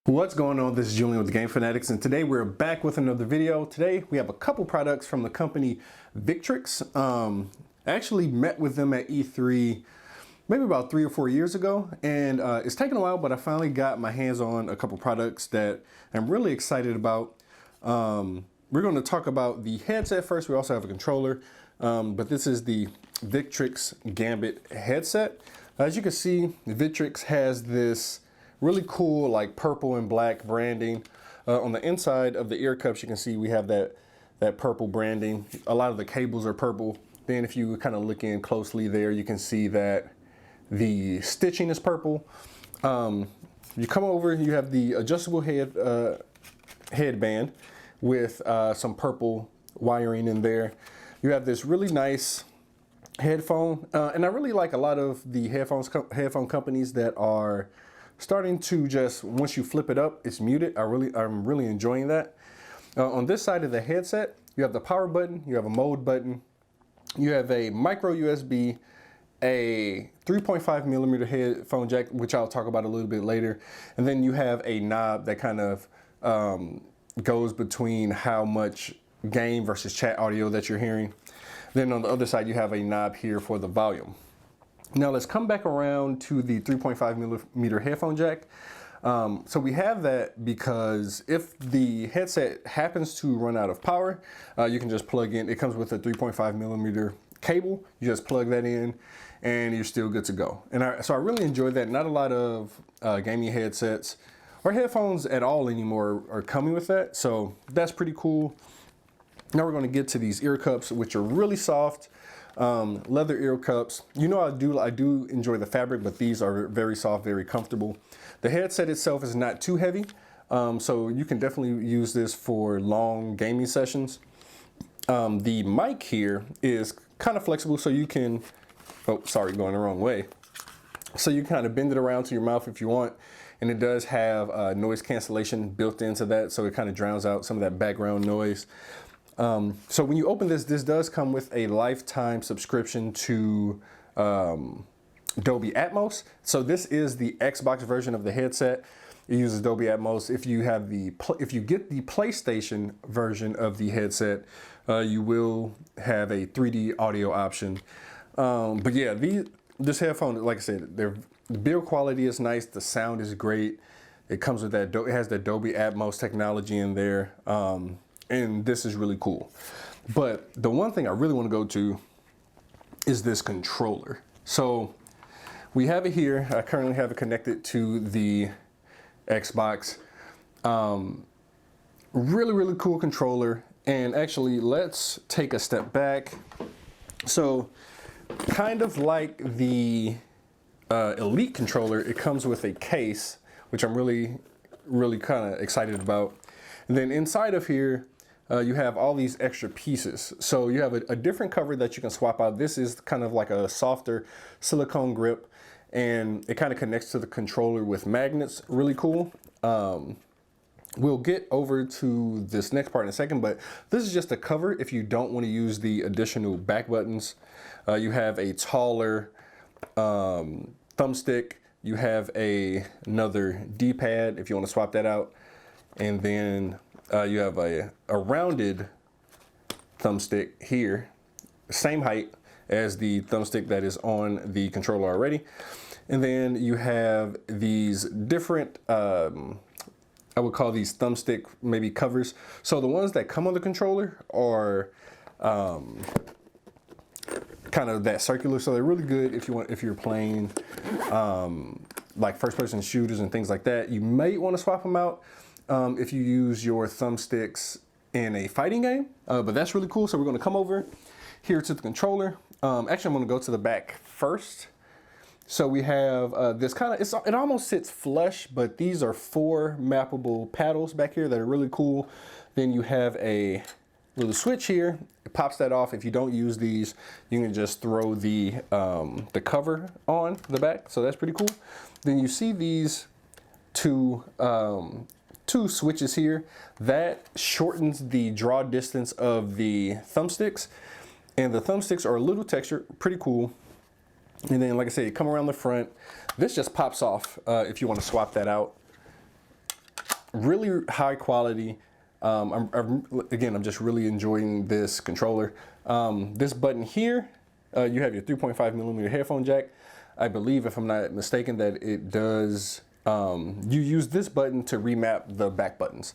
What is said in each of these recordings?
What's going on? This is Julian with the Game Fanatics, and today we're back with another video. Today we have a couple products from the company Victrix. I actually met with them at E3 maybe about 3 or 4 years ago, and it's taken a while, but I finally got my hands on a couple products that I'm really excited about. We're going to talk about the headset first. We also have a controller, but this is the Victrix Gambit headset. As you can see, Victrix has this really cool like purple and black branding. On the inside of the ear cups, you can see we have that purple branding. A lot of the cables are purple. Then if you kind of look in closely there, you can see that the stitching is purple. You come over, you have the adjustable headband with some purple wiring in there. You have this really nice headphone, and I really like a lot of the headphone companies that are starting to just, once you flip it up, it's muted. I'm really enjoying that. On this side of the headset, you have the power button, you have a mode button, you have a micro USB, a 3.5 millimeter headphone jack, which I'll talk about a little bit later. And then you have a knob that kind of goes between how much game versus chat audio that you're hearing. Then on the other side, you have a knob here for the volume. Now let's come back around to the 3.5 millimeter headphone jack. So we have that because if the headset happens to run out of power, you can just plug in. It comes with a 3.5 millimeter cable. You just plug that in and you're still good to go. And so I really enjoy that. Not a lot of gaming headsets or headphones at all anymore are coming with that. So that's pretty cool. Now we're going to get to these ear cups, which are really soft. Leather ear cups. You know, I do enjoy the fabric, but these are very soft, very comfortable. The headset itself is not too heavy, so you can definitely use this for long gaming sessions. The mic here is kind of flexible, so you can, oh, sorry, going the wrong way. So you kind of bend it around to your mouth if you want, and it does have noise cancellation built into that, so it kind of drowns out some of that background noise. So when you open this does come with a lifetime subscription to Dolby Atmos. So this is the Xbox version of the headset. It uses Dolby Atmos. If you get the PlayStation version of the headset, you will have a 3D audio option. But yeah, this headphone, like I said, the build quality is nice. The sound is great. It comes with that. It has that Dolby Atmos technology in there. And this is really cool. But the one thing I really want to go to is this controller. So we have it here. I currently have it connected to the Xbox. Really cool controller. And actually, let's take a step back. So kind of like the Elite controller, it comes with a case, which I'm really kind of excited about. And then inside of here, you have all these extra pieces. So you have a different cover that you can swap out. This is kind of like a softer silicone grip, and it kind of connects to the controller with magnets. Really cool. We'll get over to this next part in a second, but this is just a cover if you don't want to use the additional back buttons. You have a taller thumbstick. You have another D-pad if you want to swap that out. And then you have a rounded thumbstick here, same height as the thumbstick that is on the controller already. And then you have these different, I would call these thumbstick maybe covers. So the ones that come on the controller are kind of that circular. So they're really good if you're playing like first-person shooters and things like that. You may want to swap them out if you use your thumbsticks in a fighting game, but that's really cool. So we're going to come over here to the controller. Actually, I'm going to go to the back first. So we have this kind of, it almost sits flush, but these are 4 mappable paddles back here that are really cool. Then you have a little switch here. It pops that off. If you don't use these, you can just throw the cover on the back. So that's pretty cool. Then you see these two switches here. That shortens the draw distance of the thumbsticks, and the thumbsticks are a little textured, pretty cool. And then, like I said, you come around the front. This just pops off if you want to swap that out. really high quality. I'm just really enjoying this controller. This button here, you have your 3.5mm headphone jack. I believe, if I'm not mistaken, that it does, you use this button to remap the back buttons.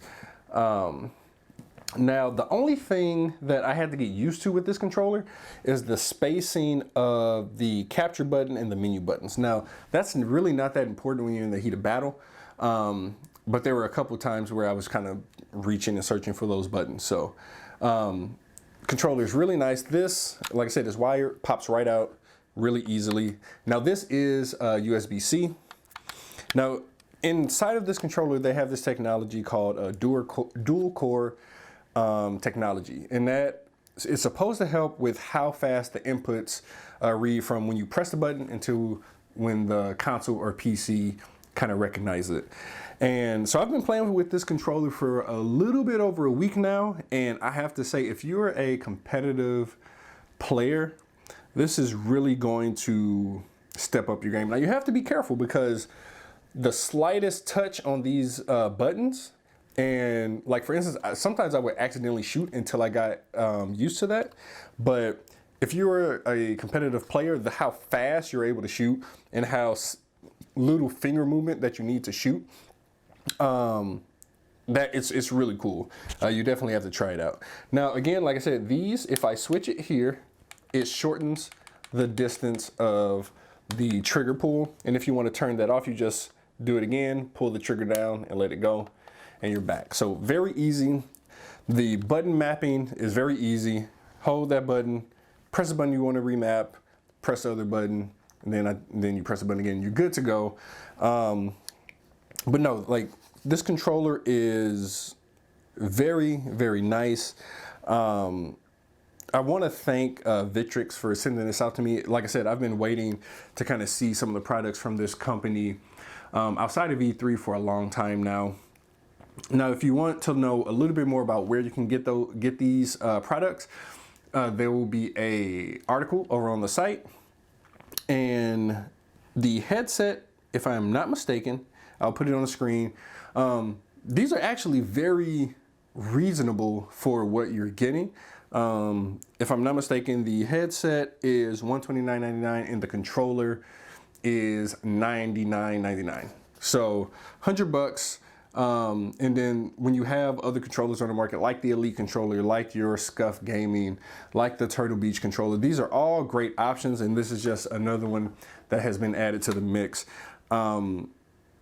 Now, the only thing that I had to get used to with this controller is the spacing of the capture button and the menu buttons. Now, that's really not that important when you're in the heat of battle, but there were a couple of times where I was kind of reaching and searching for those buttons. So, controller is really nice. This, like I said, this wire pops right out really easily. Now, this is USB-C. Now, inside of this controller, they have this technology called dual core technology, and that is supposed to help with how fast the inputs read from when you press the button until when the console or PC kind of recognize it. And so I've been playing with this controller for a little bit over a week now, and I have to say, if you're a competitive player, this is really going to step up your game. Now, you have to be careful because the slightest touch on these buttons, and like, for instance, sometimes I would accidentally shoot until I got used to that. But if you're a competitive player, how fast you're able to shoot and how little finger movement that you need to shoot, it's really cool. You definitely have to try it out. Now, again, like I said, these, if I switch it here, it shortens the distance of the trigger pull. And if you want to turn that off, you just do it again, pull the trigger down and let it go, and you're back. So very easy. The button mapping is very easy. Hold that button, press the button you want to remap, press the other button, and then you press the button again. You're good to go. But no, like, this controller is very, very nice. I want to thank Victrix for sending this out to me. Like I said, I've been waiting to kind of see some of the products from this company outside of E3 for a long time now. Now, if you want to know a little bit more about where you can get these products, there will be an article over on the site. And the headset, if I'm not mistaken, I'll put it on the screen. These are actually very reasonable for what you're getting. If I'm not mistaken, the headset is $129.99 and the controller is $99.99. So $100. And then when you have other controllers on the market, like the Elite controller, like your Scuff Gaming, like the Turtle Beach controller, these are all great options, and this is just another one that has been added to the mix.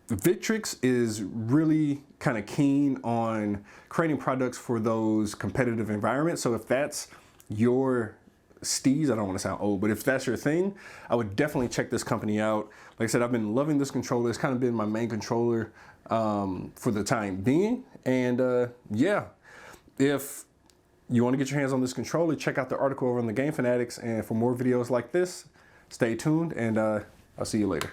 Victrix is really kind of keen on creating products for those competitive environments. So if that's your steez, I don't want to sound old, but if that's your thing, I would definitely check this company out. Like I said, I've been loving this controller. It's kind of been my main controller for the time being. And yeah, if you want to get your hands on this controller, check out the article over on the Game Fanatics. And for more videos like this, stay tuned, and I'll see you later.